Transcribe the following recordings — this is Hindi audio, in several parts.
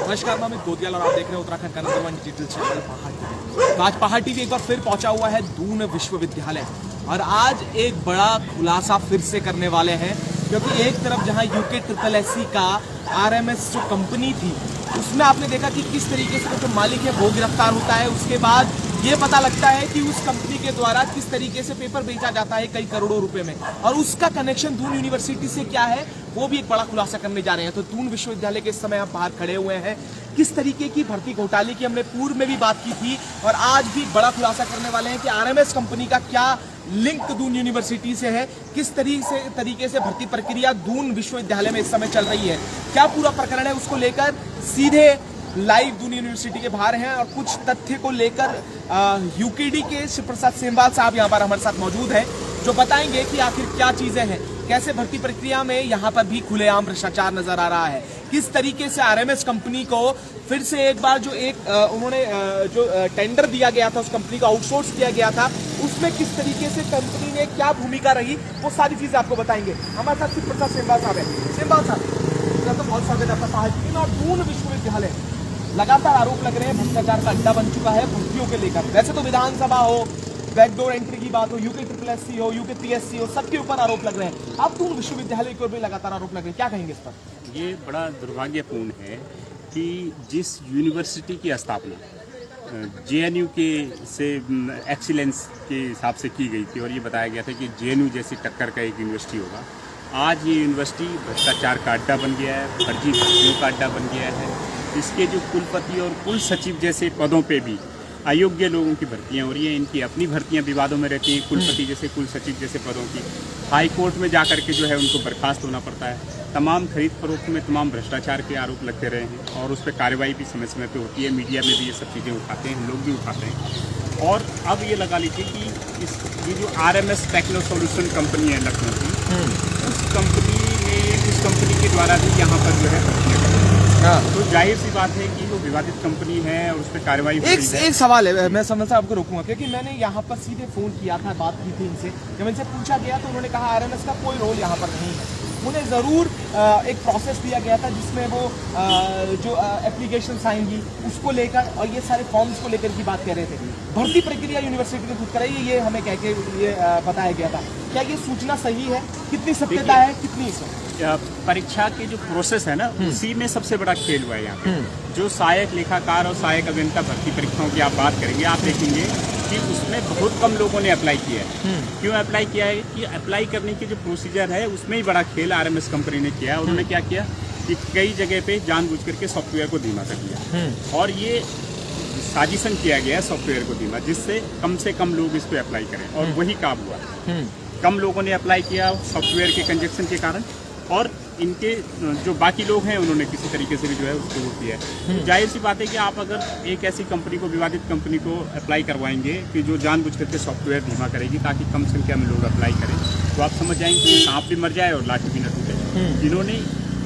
नमस्कार, मैं अमित गोदियाल और आप देख रहे हैं उत्तराखंड का नंबर 1 डिजिटल चैनल पहाड़ टीवी। तो आज पहाड़ टीवी एक बार फिर पहुंचा हुआ है दून विश्वविद्यालय और आज एक बड़ा खुलासा फिर से करने वाले हैं, क्योंकि एक तरफ जहां UKSSC का RMS जो कंपनी थी उसमें आपने देखा कि किस तरीके से जो मालिक है वो गिरफ्तार होता है, उसके बाद ये पता लगता है कि उस कंपनी के द्वारा किस तरीके से पेपर बेचा जाता है कई करोड़ों रुपए में, और उसका कनेक्शन दून यूनिवर्सिटी से क्या है वो भी एक बड़ा खुलासा करने जा रहे हैं। तो दून विश्वविद्यालय के इस समय आप बाहर खड़े हुए हैं, किस तरीके की भर्ती घोटाले की हमने पूर्व में भी बात की थी और आज भी बड़ा खुलासा करने वाले हैं कि RMS कंपनी का क्या लिंक दून यूनिवर्सिटी से है, किस तरीके से भर्ती प्रक्रिया दून विश्वविद्यालय में इस समय चल रही है, क्या पूरा प्रकरण है, उसको लेकर सीधे लाइव दून यूनिवर्सिटी के बाहर हैं और कुछ तथ्य को लेकर UKD के शिव प्रसाद सेमवाल साहब यहाँ पर हमारे साथ मौजूद हैं, जो बताएंगे कि आखिर क्या चीजें हैं, कैसे भर्ती प्रक्रिया में यहाँ पर भी खुलेआम भ्रष्टाचार नजर आ रहा है, किस तरीके से RMS कंपनी को फिर से एक बार जो उन्होंने जो टेंडर दिया गया था उस कंपनी को आउटसोर्स किया गया था, उसमें किस तरीके से कंपनी ने क्या भूमिका रही, वो सारी चीजें आपको बताएंगे। हमारे साथ शिव प्रसाद सेमवाल साहब है। सेमवाल साहब, तो बहुत स्वागत है आपका पहाड़ टीवी में। और दून विश्वविद्यालय लगातार आरोप लग रहे हैं भ्रष्टाचार का अड्डा बन चुका है भर्तियों के लेकर। वैसे तो विधानसभा हो, बैकडोर एंट्री की बात हो, UKSSC हो, UKPSC हो, सबके ऊपर आरोप लग रहे हैं। अब दून विश्वविद्यालय के ऊपर भी लगातार आरोप लग रहे हैं, क्या कहेंगे इस पर? ये बड़ा दुर्भाग्यपूर्ण है कि जिस यूनिवर्सिटी की स्थापना JNU के से एक्सीलेंस के हिसाब से की गई थी और ये बताया गया था कि JNU जैसी टक्कर का एक यूनिवर्सिटी होगा, आज ये यूनिवर्सिटी भ्रष्टाचार का अड्डा बन गया है, फर्जी भर्तियों का अड्डा बन गया है। इसके जो कुलपति और कुल सचिव जैसे पदों पे भी अयोग्य लोगों की भर्तियां हो रही हैं। इनकी अपनी भर्तियां विवादों में रहती हैं, कुलपति जैसे कुल सचिव जैसे पदों की हाई कोर्ट में जा करके जो है उनको बर्खास्त होना पड़ता है। तमाम खरीद फरोख्त में तमाम भ्रष्टाचार के आरोप लगते रहे हैं और उस पर कार्रवाई भी समय समय पे होती है। मीडिया में भी ये सब चीज़ें उठाते हैं, हम लोग भी उठाते हैं। और अब ये लगा लीजिए कि ये जो RMS टेक्नो सॉल्यूशन कंपनी है लखनऊ की, उस कंपनी के द्वारा भी यहाँ पर जो है भर्तियाँ करती हैं। तो जाहिर सी बात है कि वो विवादित कंपनी है और उस पर कार्रवाई एक सवाल है, मैं समझ आपको रोकूंगा, क्योंकि मैंने यहाँ पर सीधे फोन किया था, बात की थी इनसे, जब इनसे पूछा गया तो उन्होंने कहा RMS का कोई रोल यहाँ पर नहीं है। उन्हें ज़रूर एक प्रोसेस दिया गया था जिसमें वो जो एप्लीकेशन आएंगी उसको लेकर और ये सारे फॉर्म्स को लेकर की बात कर रहे थे। भर्ती प्रक्रिया यूनिवर्सिटी ने खुद कराई, ये हमें कह के ये बताया गया था। क्या ये सूचना सही है? कितनी सत्यता है, कितनी इसमें? परीक्षा के जो प्रोसेस है ना, उसी में सबसे बड़ा खेल हुआ है यहाँ पे। जो सहायक लेखाकार और सहायक अभियंता भर्ती परीक्षाओं की आप बात करेंगे, आप देखेंगे कि उसमें बहुत कम लोगों ने अप्लाई किया है। क्यों अप्लाई किया है? कि अप्लाई करने की जो प्रोसीजर है उसमें ही बड़ा खेल RMS कंपनी ने किया है। उन्होंने क्या किया कि कई जगह पे जानबूझ करके सॉफ्टवेयर को धीमा कर दिया और ये साजिशन किया गया है सॉफ्टवेयर को धीमा, जिससे कम से कम लोग इस पर अप्लाई करें, और वही काम हुआ। कम लोगों ने अप्लाई किया सॉफ्टवेयर के कंजक्शन के कारण, और इनके जो बाकी लोग हैं उन्होंने किसी तरीके से भी जो है उसको वो किया है। जाहिर सी बात है कि आप अगर एक ऐसी कंपनी को, विवादित कंपनी को अप्लाई करवाएंगे कि जो जानबूझ करके सॉफ्टवेयर धीमा करेगी ताकि कम संख्या में लोग अप्लाई करें, तो आप समझ जाएंगे कि सांप भी मर जाए और लाठी भी न टूटे। इन्होंने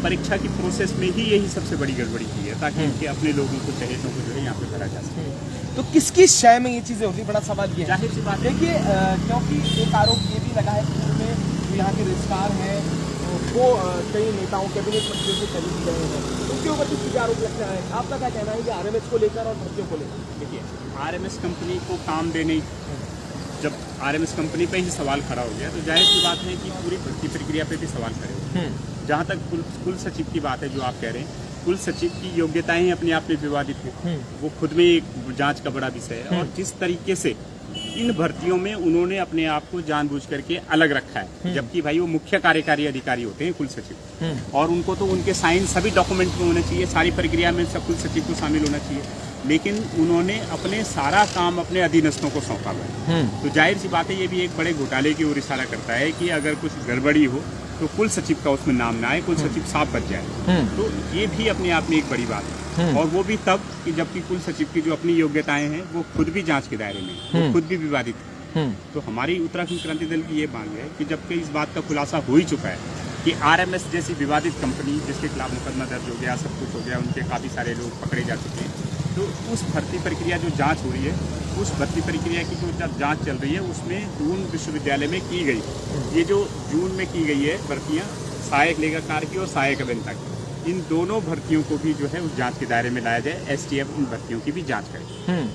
परीक्षा की प्रोसेस में ही यही सबसे बड़ी गड़बड़ी की है ताकि इनके अपने लोगों को, चहेतों को जो है यहाँ पे भरा जा सके। तो किसकी शय में ये चीज़ें होती? बड़ा सवाल ये जाहिर सी बात है। देखिए, क्योंकि एक आरोप ये भी लगा है कि जो यहाँ के रजिस्ट्रार हैं वो कई नेताओं कैबिनेट मंत्रियों से खरीद गए हैं, उनके ऊपर किस चीज़ आरोप लगता है? आपका क्या कहना है कि RMS को लेकर और भर्तियों को लेकर? देखिए, RMS कंपनी को काम देने, जब RMS कंपनी पे ही सवाल खड़ा हो गया तो जाहिर सी बात है कि पूरी भर्ती प्रक्रिया पे भी सवाल खड़े हो। जहाँ तक कुल सचिव की बात है जो आप कह रहे हैं, कुल सचिव की योग्यताएं अपने आप में विवादित हैं, वो खुद में एक जांच का बड़ा विषय है। और जिस तरीके से इन भर्तियों में उन्होंने अपने आप को जानबूझ करके अलग रखा है, जबकि भाई वो मुख्य कार्यकारी अधिकारी होते हैं कुल सचिव, और उनको तो उनके साइन सभी डॉक्यूमेंट में होने चाहिए, सारी प्रक्रिया में सब कुल सचिव को शामिल होना चाहिए, लेकिन उन्होंने अपने सारा काम अपने अधीनस्थों को सौंपा हुआ है। तो जाहिर सी बात है ये भी एक बड़े घोटाले की ओर इशारा करता है कि अगर कुछ गड़बड़ी हो तो कुल सचिव का उसमें नाम ना आए, कुल सचिव साफ बच जाए। तो ये भी अपने आप में एक बड़ी बात है, और वो भी तब कि जबकि कुल सचिव की जो अपनी योग्यताएं हैं वो खुद भी जांच के दायरे में, वो खुद भी विवादित है। तो हमारी उत्तराखंड क्रांति दल की ये मांग है कि जबकि इस बात का खुलासा हो ही चुका है कि RMS जैसी विवादित कंपनी जिसके खिलाफ मुकदमा दर्ज हो गया, सब कुछ हो गया, उनके काफ़ी सारे लोग पकड़े जा चुके हैं, तो उस भर्ती प्रक्रिया जो जांच हो रही है, उस भर्ती प्रक्रिया की जो जांच चल रही है उसमें दून विश्वविद्यालय में की गई, ये जो जून में की गई है भर्तियाँ सहायक लेखाकार की और सहायक अभियंता की, इन दोनों भर्तियों को भी जो है उस जांच के दायरे में लाया जाए। एसटीएफ इन भर्तियों की भी जांच करे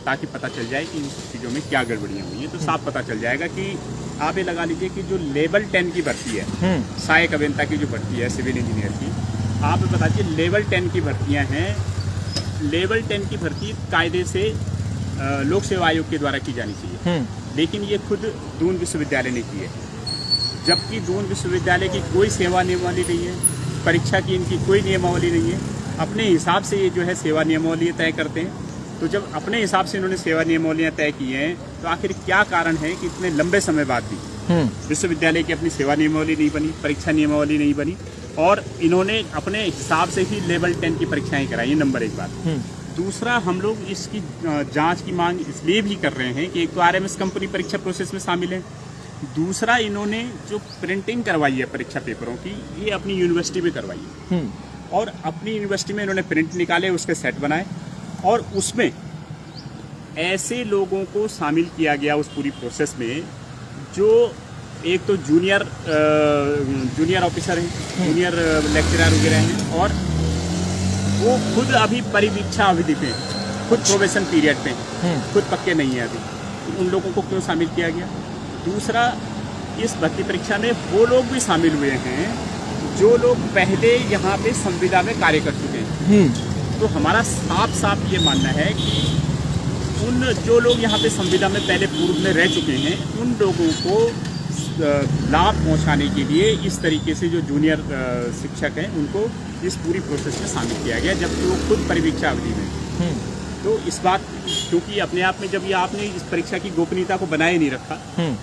ताकि पता चल जाए कि इन चीज़ों में क्या गड़बड़ियाँ हुई हैं। तो साफ पता चल जाएगा कि आप ये लगा लीजिए कि जो लेवल 10 की भर्ती है, सहायक अभियंता की जो भर्ती है सिविल इंजीनियर की, आप बता दीजिए लेवल 10 की भर्तियाँ हैं। लेवल 10 की भर्ती कायदे से लोक सेवा आयोग के द्वारा की जानी चाहिए, लेकिन ये खुद दून विश्वविद्यालय ने की है, जबकि दून विश्वविद्यालय की कोई सेवा नियमावली नहीं है, परीक्षा की इनकी कोई नियमावली नहीं है। अपने हिसाब से ये जो है सेवा नियमावली तय करते हैं। तो जब अपने हिसाब से इन्होंने सेवा नियमावलियाँ तय की हैं, तो आखिर क्या कारण है कि इतने लंबे समय बाद भी विश्वविद्यालय की अपनी सेवा नियमावली नहीं बनी, परीक्षा नियमावली नहीं बनी, और इन्होंने अपने हिसाब से ही लेवल 10 की परीक्षाएं कराई। नंबर एक बात। दूसरा, हम लोग इसकी जांच की मांग इसलिए भी कर रहे हैं कि एक तो आरएमएस कंपनी परीक्षा प्रोसेस में शामिल है, दूसरा इन्होंने जो प्रिंटिंग करवाई है परीक्षा पेपरों की, ये अपनी यूनिवर्सिटी में करवाई है, और अपनी यूनिवर्सिटी में इन्होंने प्रिंट निकाले, उसके सेट बनाए, और उसमें ऐसे लोगों को शामिल किया गया उस पूरी प्रोसेस में जो एक तो जूनियर ऑफिसर हैं, जूनियर लेक्चरर वगैरह हैं, और वो खुद अभी परिवीक्षा अवधि पे हैं, खुद प्रोबेशन पीरियड पे हैं, खुद पक्के नहीं है अभी। उन लोगों को क्यों शामिल किया गया? दूसरा, इस भर्ती परीक्षा में वो लोग भी शामिल हुए हैं जो लोग पहले यहाँ पे संविदा में कार्य कर चुके हैं। तो हमारा साफ साफ ये मानना है कि उन जो लोग यहाँ पे संविदा में पहले पूर्व में रह चुके हैं, उन लोगों को लाभ पहुँचाने के लिए इस तरीके से जो जूनियर शिक्षक हैं उनको इस पूरी प्रोसेस में शामिल किया गया, जबकि वो खुद परिवीक्षा अवधि में। तो इस बात, क्योंकि अपने आप में जब ये आपने इस परीक्षा की गोपनीयता को बनाए नहीं रखा,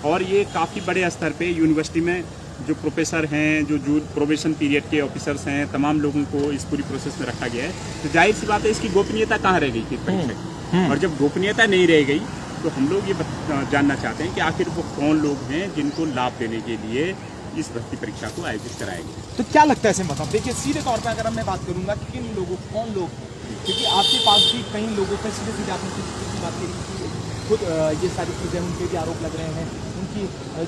और ये काफ़ी बड़े स्तर पे यूनिवर्सिटी में जो प्रोफेसर हैं, जो प्रोबेशन पीरियड के ऑफिसर्स हैं, तमाम लोगों को इस पूरी प्रोसेस में रखा गया है, तो जाहिर सी बात है इसकी गोपनीयता कहाँ रह गई थी परीक्षा की। और जब गोपनीयता नहीं रह गई तो हम लोग ये जानना चाहते हैं कि आखिर वो कौन लोग हैं जिनको लाभ देने के लिए इस भर्ती परीक्षा को आयोजित कराएंगे। तो क्या लगता है ऐसे मतलब, देखिए सीधे तौर पर अगर मैं बात करूंगा कि किन लोगों, कौन लोग, क्योंकि आपके पास भी कई लोगों पर सीधे आपने की बात करी, खुद ये सारी चीज़ें उन पर भी आरोप लग रहे हैं, उनकी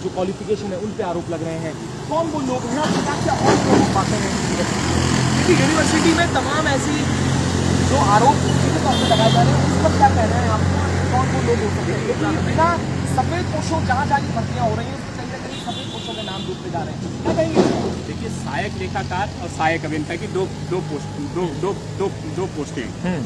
जो क्वालिफिकेशन है उन पर आरोप लग रहे हैं। कौन वो लोग हैं, क्या क्या और लोग बातें हैं? क्योंकि यूनिवर्सिटी में तमाम ऐसी जो आरोप सीधे तौर पर लगाए जा रहे हैं, उस पर क्या कह रहे हैं आप? कौन वो लोग हो सकते हैं? क्योंकि बिना सफ़ेद पोशों जहाँ जहाँ भर्तियाँ हो रही हैं, उसमें कहीं ना कहीं सफ़ेद पोशों के नाम डूबते जा रहे हैं। क्या कहेंगे? देखिए, सहायक लेखाकार और सहायक अभियंता की दो पोस्टें हैं,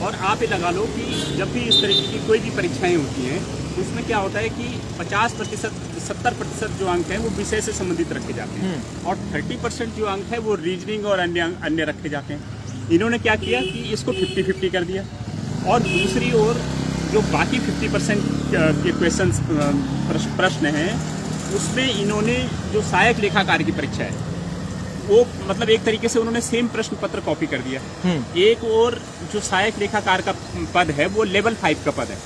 और आप ये लगा लो कि जब भी इस तरीके की कोई भी परीक्षाएं होती हैं, उसमें क्या होता है कि 50%, 70% जो अंक हैं वो विषय से संबंधित रखे जाते हैं, और 30% जो अंक है वो रीजनिंग और अन्य रखे जाते हैं। इन्होंने क्या किया कि इसको 50-50 कर दिया, और दूसरी ओर जो बाकी 50% के क्वेश्चंस प्रश्न हैं, उसमें इन्होंने जो सहायक लेखाकार की परीक्षा है वो मतलब एक तरीके से उन्होंने सेम प्रश्न पत्र कॉपी कर दिया। एक और जो सहायक लेखाकार का पद है वो लेवल 5 का पद है,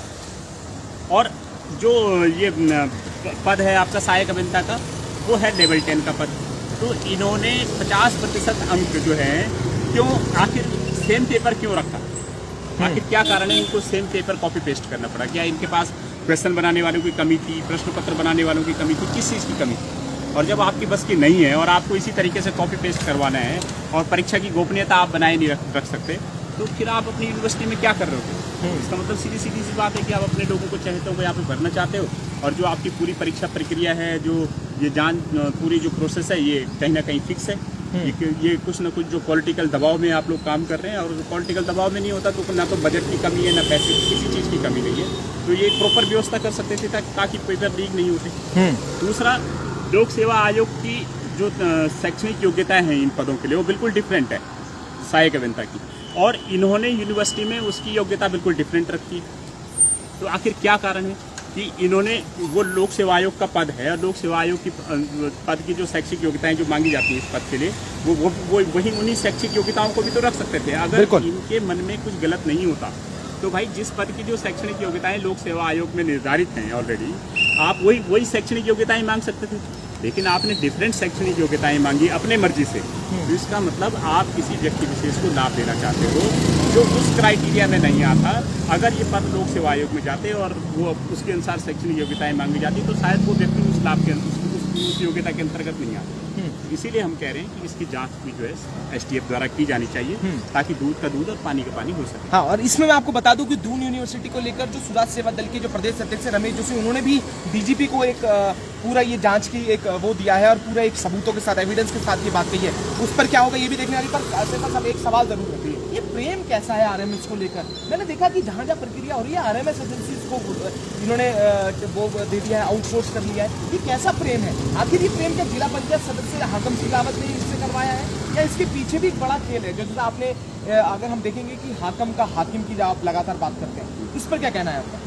और जो ये पद है आपका सहायक अभियंता का वो है लेवल 10 का पद। तो इन्होंने 50% अंक जो है, क्यों आखिर सेम पेपर क्यों रखा? आखिर क्या कारण है इनको सेम पेपर कॉपी पेस्ट करना पड़ा? क्या इनके पास क्वेश्चन बनाने वालों की कमी थी, प्रश्न पत्र बनाने वालों की कमी थी, किस चीज़ की कमी थी? और जब आपकी बस की नहीं है और आपको इसी तरीके से कॉपी पेस्ट करवाना है और परीक्षा की गोपनीयता आप बनाए नहीं रख सकते, तो फिर आप अपनी यूनिवर्सिटी में क्या कर रहे हो? इसका मतलब सीधी सी बात है कि आप अपने लोगों को चाहते हो यहाँ पे भरना चाहते हो, और जो आपकी पूरी परीक्षा प्रक्रिया है, जो ये पूरी जो प्रोसेस है, ये कहीं ना कहीं फिक्स है। ये कुछ ना कुछ जो पॉलिटिकल दबाव में आप लोग काम कर रहे हैं, और पॉलिटिकल दबाव में नहीं होता तो ना तो बजट की कमी है, ना पैसे की, किसी चीज़ की कमी नहीं है। तो ये प्रॉपर व्यवस्था कर सकते थे ताकि पेपर लीक नहीं होते। दूसरा, लोक सेवा आयोग की जो शैक्षणिक योग्यताएं हैं इन पदों के लिए वो बिल्कुल डिफरेंट है सहायक अभियंता की, और इन्होंने यूनिवर्सिटी में उसकी योग्यता बिल्कुल डिफरेंट रखी है। तो आखिर क्या कारण है कि इन्होंने वो लोक सेवा आयोग का पद है, और लोक सेवा आयोग की पद की जो शैक्षिक योग्यताएं जो मांगी जाती है इस पद के लिए, वो वही उन्हीं शैक्षिक योग्यताओं को भी तो रख सकते थे। अगर इनके मन में कुछ गलत नहीं होता तो भाई जिस पद की जो शैक्षणिक योग्यताएं लोक सेवा आयोग में निर्धारित हैं ऑलरेडी, आप वही शैक्षणिक योग्यताएं मांग सकते थे। लेकिन आपने डिफरेंट शैक्षणिक योग्यताएं मांगी अपने मर्जी से, तो इसका मतलब आप किसी व्यक्ति विशेष को लाभ देना चाहते हो जो उस क्राइटेरिया में नहीं आता। अगर ये पद लोक सेवा आयोग में जाते और वो उसके अनुसार शैक्षणिक योग्यताएं मांगी जाती तो शायद वो व्यक्ति उस लाभ के उस योग्यता के अंतर्गत नहीं आता। इसीलिए हम कह रहे हैं कि इसकी जांच भी जो है एसटीएफ द्वारा की जानी चाहिए, ताकि दूध का दूध और पानी का पानी हो सके। हाँ, और इसमें मैं आपको बता दूं कि दून यूनिवर्सिटी को लेकर जो सुराज सेवा दल के जो प्रदेश अध्यक्ष रमेश जोशी, उन्होंने भी डीजीपी को एक पूरा ये जांच की एक वो दिया है और पूरा एक सबूतों के साथ, एविडेंस के साथ ये बात कही है। उस पर क्या होगा ये भी देखने वाली। पर सब एक सवाल जरूर है, ये प्रेम कैसा है आरएमएस को लेकर? मैंने देखा कि जहाँ जहाँ प्रक्रिया हो रही है आरएमएस एजेंसी को इन्होंने वो दे दिया है, आउटसोर्स कर लिया है। ये कैसा प्रेम है? आखिर ये प्रेम क्या जिला पंचायत सदस्य हाकम सिलावत ने इससे करवाया है, या इसके पीछे भी एक बड़ा खेल है? जैसे आपने अगर हम देखेंगे कि हाकम का हाकिम की आप लगातार बात करते हैं, इस पर क्या कहना है आपका?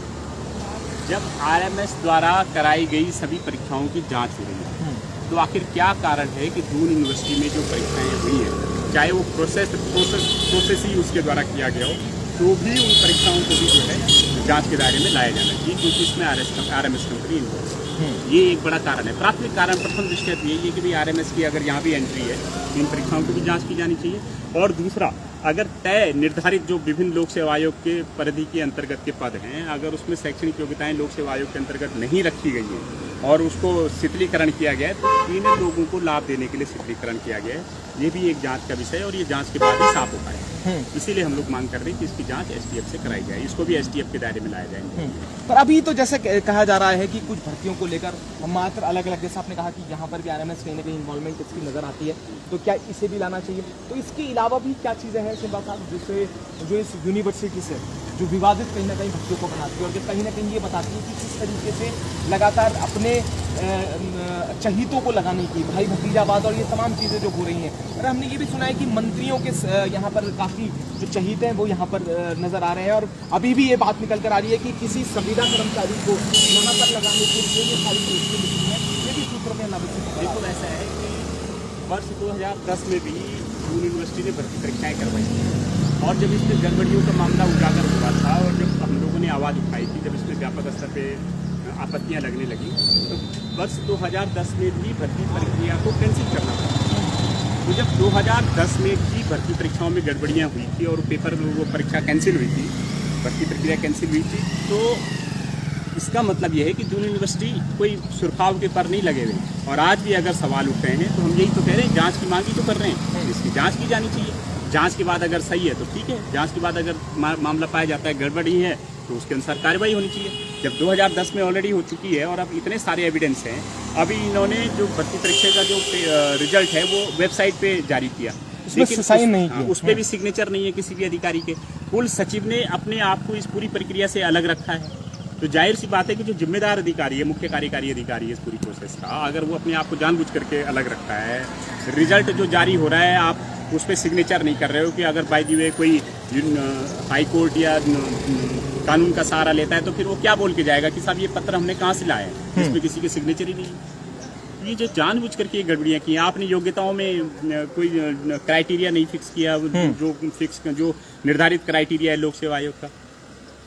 जब आरएमएस द्वारा कराई गई सभी परीक्षाओं की जांच हो रही है, तो आखिर क्या कारण है कि दून यूनिवर्सिटी में जो परीक्षाएं हुई हैं, चाहे वो प्रोसेस ही उसके द्वारा किया गया हो, तो भी उन परीक्षाओं को भी जो है जांच के दायरे में लाया जाना चाहिए, क्योंकि इसमें आरएमएस कंपनी इन्वॉल्व है। ये एक बड़ा कारण है। प्राथमिक कारण प्रथम दृष्टया यही है कि भाई आरएमएस की अगर यहाँ भी एंट्री है, इन परीक्षाओं की भी जाँच की जानी चाहिए। और दूसरा, अगर तय निर्धारित जो विभिन्न लोक सेवा आयोग के परिधि के अंतर्गत के पद हैं, अगर उसमें शैक्षणिक योग्यताएं लोक सेवा आयोग के अंतर्गत नहीं रखी गई हैं और उसको शिथिलीकरण किया गया है, तो इन लोगों को लाभ देने के लिए शिथिलीकरण किया गया है। ये भी एक जांच का विषय है और ये जांच के बाद ही साफ हो पाए। इसीलिए हम लोग मांग कर रहे हैं कि इसकी जांच एसटीएफ से कराई जाए, इसको भी एसटीएफ के दायरे में लाया जाए। पर अभी तो जैसे कहा जा रहा है कि कुछ भर्तियों को लेकर हम मात्र अलग अलग, जैसे आपने कहा कि यहाँ पर भी आरएमएस कहीं ना कहीं इन्वॉल्वमेंट इसकी नजर आती है, तो क्या इसे भी लाना चाहिए? तो इसके अलावा भी क्या चीज़ें हैं सिंबा साहब, जिससे जो इस यूनिवर्सिटी से जो विवादित कहीं ना कहीं भर्तियों को बनाती है और जो कहीं ना कहीं ये बताती है कि किस तरीके से लगातार अपने चहीतों को लगाने की भाई भतीजावाद और ये तमाम चीज़ें जो हो रही हैं। और हमने ये भी सुना है कि मंत्रियों के यहाँ पर काफ़ी जो चहीते हैं वो यहाँ पर नज़र आ रहे हैं, और अभी भी ये बात निकल कर आ रही है कि किसी संविदा कर्मचारी को यहाँ पर लगाने के लिए ये सारी कोशिशें मिली हैं। ये भी सूत्रों में बिल्कुल ऐसा है कि वर्ष 2010 में भी दून यूनिवर्सिटी ने भर्ती परीक्षाएँ करवाई थी, और जब इसमें गड़बड़ियों का मामला उजागर हुआ था और जब हम लोगों ने आवाज़ उठाई थी, जब इसमें व्यापक स्तर पर आपत्तियां लगने लगी, तो वर्ष 2010 में भी भर्ती प्रक्रिया को कैंसिल करना पड़ा। तो जब 2010 में भी भर्ती परीक्षाओं में गड़बड़ियां हुई थी और पेपर वो परीक्षा कैंसिल हुई थी, भर्ती प्रक्रिया कैंसिल हुई थी, तो इसका मतलब यह है कि दून यूनिवर्सिटी कोई सुरखाव के पर नहीं लगे हुए। और आज भी अगर सवाल उठ रहे हैं तो हम यही तो कह रहे हैं, जाँच की मांग ही तो कर रहे हैं, इसकी जाँच की जानी चाहिए। जाँच के बाद अगर सही है तो ठीक है, जाँच के बाद अगर मामला पाया जाता है गड़बड़ी है तो उसके अनुसार कार्रवाई होनी चाहिए। जब 2010 में ऑलरेडी हो चुकी है और अब इतने सारे एविडेंस हैं, अभी इन्होंने जो भर्ती परीक्षा का जो रिजल्ट है वो वेबसाइट पे जारी किया, लेकिन साइन नहीं किया, उस पर भी सिग्नेचर नहीं है किसी भी अधिकारी के। कुल सचिव ने अपने आप को इस पूरी प्रक्रिया से अलग रखा है, तो जाहिर सी बात है कि जो जिम्मेदार अधिकारी है, मुख्य कार्यकारी अधिकारी है इस पूरी प्रोसेस का, अगर वो अपने आप को जानबूझ करके अलग रखता है, रिजल्ट जो जारी हो रहा है आप उस पर सिग्नेचर नहीं कर रहे हो कि अगर बाय द वे कोई हाई कोर्ट या कानून का सहारा लेता है तो फिर वो क्या बोल के जाएगा कि साहब ये पत्र हमने कहाँ से लाया है, इसमें किसी के सिग्नेचर ही नहीं है। ये जो जानबूझ करके ये गड़बड़ियाँ की, आपने योग्यताओं में कोई क्राइटेरिया नहीं फिक्स किया, जो निर्धारित क्राइटेरिया है लोक सेवा आयोग का,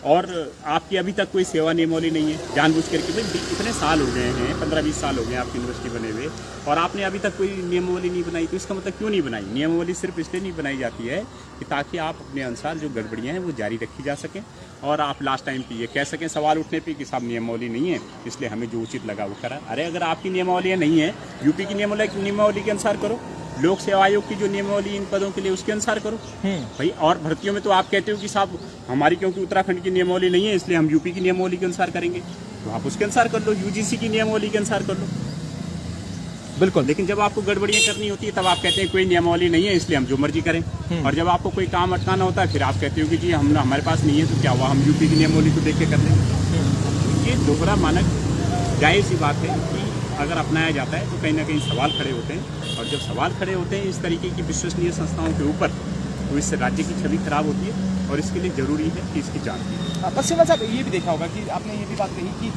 और आपकी अभी तक कोई सेवा नियमावली नहीं है। जानबूझ करके भाई इतने साल हो गए हैं, 15-20 साल हो गए आपकी यूनिवर्सिटी बने हुए, और आपने अभी तक कोई नियमावली नहीं बनाई, तो इसका मतलब क्यों नहीं बनाई? नियमावली सिर्फ इसलिए नहीं बनाई जाती है कि ताकि आप अपने अनुसार जो गड़बड़ियाँ हैं वो जारी रखी जा सकें, और आप लास्ट टाइम पे ये कह सकें सवाल उठने पे कि साहब नियमावली नहीं है, इसलिए हमें जो उचित लगा वो करा। अरे अगर आपकी नियमावलियाँ नहीं है, यूपी की नियमावली के अनुसार करो, लोक सेवा आयोग की जो नियमावली इन पदों के लिए उसके अनुसार करो भाई। और भर्तियों में तो आप कहते हो कि साहब हमारी क्योंकि उत्तराखंड की नियमावली नहीं है इसलिए हम यूपी की नियमावली के अनुसार करेंगे, तो आप उसके अनुसार कर लो, यूजीसी की नियमावली के अनुसार कर लो। बिल्कुल। लेकिन जब आपको गड़बड़ियाँ करनी होती है तब आप कहते हैं कोई नियमावली नहीं है इसलिए हम जो मर्जी करें, और जब आपको कोई काम अटकाना होता है फिर आप कहते हो कि जी हमारे पास नहीं है तो क्या हुआ, हम यूपी की नियमावली को देख के कर लेंगे। ये दोहरा मानक जाहिर सी बात है कि अगर अपनाया जाता है तो कहीं ना कहीं सवाल खड़े होते हैं, और जब सवाल खड़े होते हैं इस तरीके की विश्वसनीय संस्थाओं के ऊपर, तो इससे राज्य की छवि खराब होती है, और इसके लिए जरूरी है कि इसकी जांच की। बस सिंबा साहब ये भी देखा होगा कि आपने ये भी बात कही कि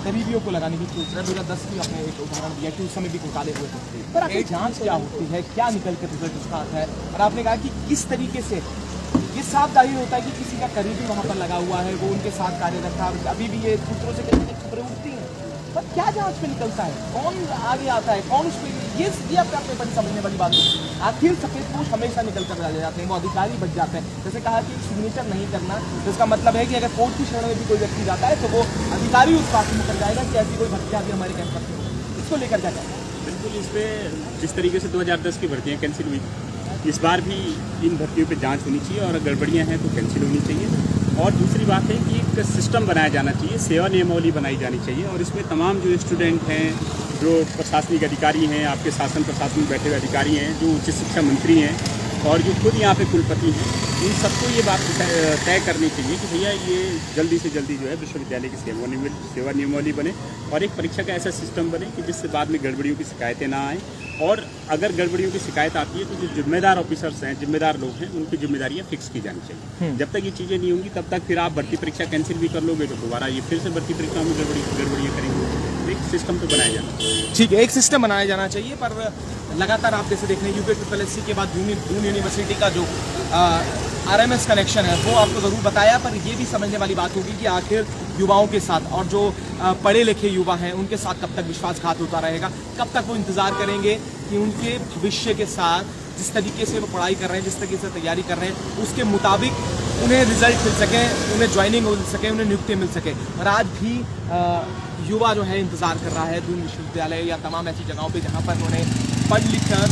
करीबियों को लगाने की कोशिश 2010 की आपने एक उदाहरण दिया कि उस समय भी घोटाले हुए थे, पर आखिर जांच क्या होती है, क्या निकल कर रिजल्ट उसका आता है? और आपने कहा कि किस तरीके से ये साफ जाहिर होता है कि किसी का करीबी वहाँ पर लगा हुआ है, वो उनके साथ कार्यरत था, अभी भी ये सूत्रों से कहीं खबरें उठती हैं, पर क्या जांच में निकलता है, कौन आगे आता है, कौन उस पर, ये अपने बड़ी समझने वाली बात है। आखिर सफेदपोश हमेशा निकल कर आ जाते हैं, वो अधिकारी बच जाते हैं। जैसे कहा कि सिग्नेचर नहीं करना, तो इसका मतलब है कि अगर कोर्ट की शरण में भी कोई व्यक्ति जाता है तो वो अधिकारी उस बात में मुकर जाएगा कि ऐसी कोई भर्तियाँ भी हमारे कैंपस में, इसको लेकर क्या कहना है? बिल्कुल इस पे जिस तरीके से 2010 की भर्तियाँ कैंसिल हुई, इस बार भी इन भर्तियों पे जांच होनी चाहिए और अगर गड़बड़ियाँ हैं तो कैंसिल होनी चाहिए। और दूसरी बात है कि एक सिस्टम बनाया जाना चाहिए, सेवा नियमावली बनाई जानी चाहिए और इसमें तमाम जो स्टूडेंट हैं, जो प्रशासनिक अधिकारी हैं, आपके शासन प्रशासन में बैठे हुए अधिकारी हैं, जो उच्च शिक्षा मंत्री हैं और जो खुद यहाँ पे कुलपति हैं, इन सबको ये बात तय करनी चाहिए कि भैया ये जल्दी से जल्दी जो है विश्वविद्यालय की सेवा नियमावली बने और एक परीक्षा का ऐसा सिस्टम बने कि जिससे बाद में गड़बड़ियों की शिकायतें ना आएँ। और अगर गड़बड़ियों की शिकायत आती है तो जो जिम्मेदार ऑफिसर्स हैं, जिम्मेदार लोग हैं, उनकी जिम्मेदारियां फिक्स की जानी चाहिए। जब तक ये चीज़ें नहीं होंगी तब तक फिर आप भर्ती परीक्षा कैंसिल भी कर लोगे तो दोबारा ये फिर से भर्ती परीक्षा में गड़बड़ियाँ करेंगे। एक सिस्टम तो बनाया जाना चाहिए। ठीक है, एक सिस्टम बनाया जाना चाहिए, पर लगातार आप जैसे देख रहे हैं UPSSC के बाद दून यूनिवर्सिटी का जो RMS कनेक्शन है वो आपको ज़रूर बताया, पर ये भी समझने वाली बात होगी कि आखिर युवाओं के साथ और जो पढ़े लिखे युवा हैं उनके साथ कब तक विश्वासघात होता रहेगा, कब तक वो इंतज़ार करेंगे कि उनके भविष्य के साथ जिस तरीके से वो पढ़ाई कर रहे हैं, जिस तरीके से तैयारी कर रहे हैं, उसके मुताबिक उन्हें रिजल्ट मिल सके, उन्हें ज्वाइनिंग मिल सके, उन्हें नियुक्ति मिल सके। और आज भी युवा जो है इंतज़ार कर रहा है दून विश्वविद्यालय या तमाम ऐसी जगहों पे जहाँ पर उन्होंने पढ़ लिख कर,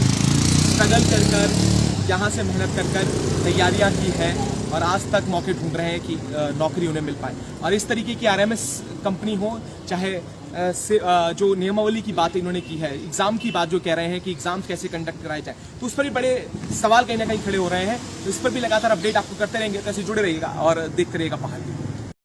स्ट्रगल कर यहाँ से मेहनत कर तैयारियाँ की है और आज तक मौके ढूंढ रहे हैं कि नौकरी उन्हें मिल पाए। और इस तरीके की RMS कंपनी हो, चाहे जो नियमावली की बात इन्होंने की है, एग्ज़ाम की बात जो कह रहे हैं कि एग्ज़ाम कैसे कंडक्ट कराए जाए, तो उस पर भी बड़े सवाल कहीं ना कहीं खड़े हो रहे हैं। तो इस पर भी लगातार अपडेट आपको करते रहेंगे, तो ऐसे जुड़े रहिएगा और देखते रहिएगा पहाड़।